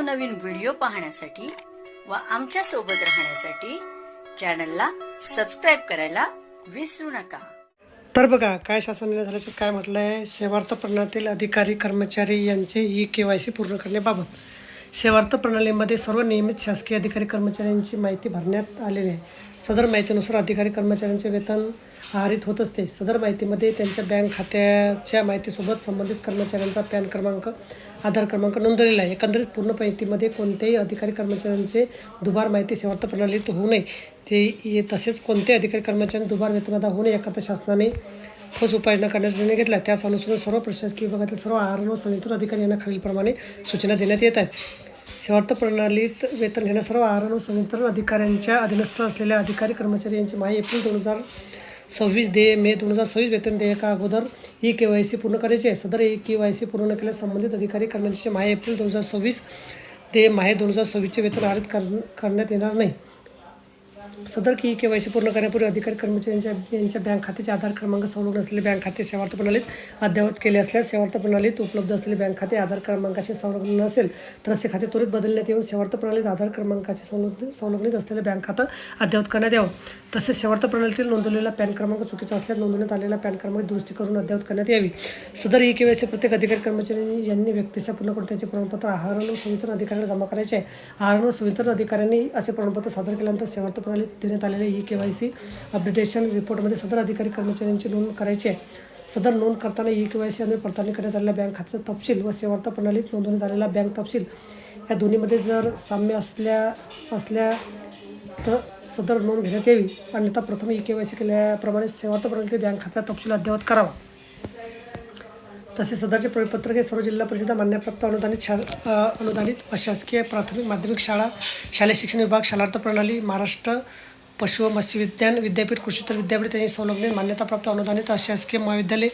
नवनवीन व्हिडिओ पाहण्यासाठी व आमच्या सोबत राहण्यासाठी चॅनलला सबस्क्राइब करायला विसरू नका। तर बघा काय शासन निर्णय झाल्याचे काय म्हटलं आहे, सेवार्थ प्रणालीतील अधिकारी कर्मचारी यांचे ई-KYC पूर्ण करण्याबाबत सेवार्थ प्रणालीमध्ये सर्व नियमित शासकीय अधिकारी कर्मचाऱ्यांची माहिती भरण्यात आलेली आहे। सदर माहितीनुसार अधिकारी कर्मचाऱ्यांचे वेतन आहरित होत असते। सदर माहितीमध्ये त्यांच्या बँक खात्याच्या माहितीसोबत संबंधित कर्मचाऱ्यांचा पॅन क्रमांक, आधार क्रमांक नोंदवलेला आहे। एकंदरीत पूर्ण माहितीमध्ये कोणत्याही अधिकारी कर्मचाऱ्यांचे दुबार माहिती सेवार्थ प्रणालीत होऊ नये तसेच कोणत्याही अधिकारी कर्मचाऱ्यांनी दुबार वेतनादा होऊ नये याकरता शासनाने ठोस उपाययोजना करण्याचा निर्णय घेतला। त्याच अनुसरून सर्व प्रशासकीय विभागातील सर्व आहार व संयुक्त अधिकारी यांना खालीलप्रमाणे सूचना देण्यात येत आहेत। सेवार्थ प्रणालीत वेतन घेण्या सर्व आहार व संयुक्त अधिकाऱ्यांच्या अधीनस्थ असलेल्या अधिकारी कर्मचारी यांची माहिती एप्रिल 2026 ते मे 2026 वेतन देयका अगोदर ई-KYC पूर्ण करायचे आहे। सदर ई-KYC पूर्ण न केल्यास संबंधित अधिकारी कर्मचाऱ्यांची माहिती एप्रिल 2026 ते मे 2026 वेतन आहरित करण्यात येणार नाही। सदर ई-KYC पूर्ण करण्यापूर्वी अधिकारी कर्मचारी यांच्या बँक खात्याचे आधार क्रमांक संलग्न असलेले बँक खाते सेवार्थ प्रणालीत अद्ययावत केले असल्यास सेवार्थ प्रणालीत उपलब्ध असलेले बँक खाते आधार क्रमांकाशी संलग्न नसेल तर असे खाते त्वरित बदलण्यात येऊन सेवार्थ प्रणालीत आधार क्रमांकाशी संलग्नित असलेले बँक खातं अद्ययावत करण्यात यावं। तसेच सेवार्थ प्रणालीतील नोंदवलेला पॅन क्रमांक चुकीचा असल्यास नोंदवण्यात आलेला पॅन क्रमांक दुरुस्ती करून अद्ययावत करण्यात यावी। सदर ई-KYC प्रत्येक अधिकारी कर्मचारी यांनी व्यक्तीच्या पूर्ण करून त्यांचे प्रमाणपत्र आहार व संवितरण अधिकाऱ्यांना जमा करायचे आहे। आहार व संवितरण अधिकाऱ्यांनी असे प्रमाणपत्र सादर केल्यानंतर सेवार्थ प्रणालीत देण्यात आलेल्या ई-KYC अपडेटेशन रिपोर्टमध्ये सदर अधिकारी कर्मचाऱ्यांची नोंद करायची आहे। सदर नोंद करताना ई-KYC आणि पडताळणी करण्यात आलेल्या बँक खात्याचा तपशील व सेवार्थ प्रणालीत नोंदवण्यात आलेला बँक तपशील या दोन्हीमध्ये जर साम्य असल्या तर सदर नोंद घेण्यात यावी, अन्यथा प्रथम ई-KYC केल्याप्रमाणे सेवार्थ प्रणालीतील बँक खात्याचा तपशील अद्ययावत करावा। तसेच सदरचे परिपत्रक हे सर्व जिल्हा परिषद मान्यप्राप्त अनुदानित अशासकीय प्राथमिक माध्यमिक शाळा, शालेय शिक्षण विभाग, शालार्थ प्रणाली, महाराष्ट्र पशु व मत्स्य विज्ञान विद्यापीठ, कृषीतर विद्यापीठ त्यांची संलग्नित मान्यताप्राप्त अनुदानित अशासकीय महाविद्यालय,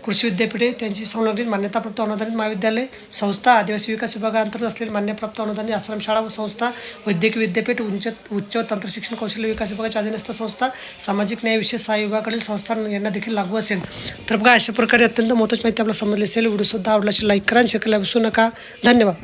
कृषी विद्यापीठे त्यांची संलग्नित मान्यताप्राप्त अनुदानित महाविद्यालय, संस्था, आदिवासी विकास विभागाअंतर्गत असलेली मान्यप्राप्त अनुदानित आश्रमशाळा व संस्था, वैद्यकीय विद्यापीठ, उच्च व तंत्रशिक्षण कौशल्य विकास विभागाच्या अधीनस्थ संस्था, सामाजिक न्याय विशेष सहाय्य विभागाकडील संस्था यांना देखील लागू असेल। तर बघा अशा प्रकारे अत्यंत महत्त्वाची माहिती आपल्याला समजली असेल। व्हिडिओ सुद्धा आवडला असेल लाईक करा आणि शेअर करायला विसरू नका। धन्यवाद।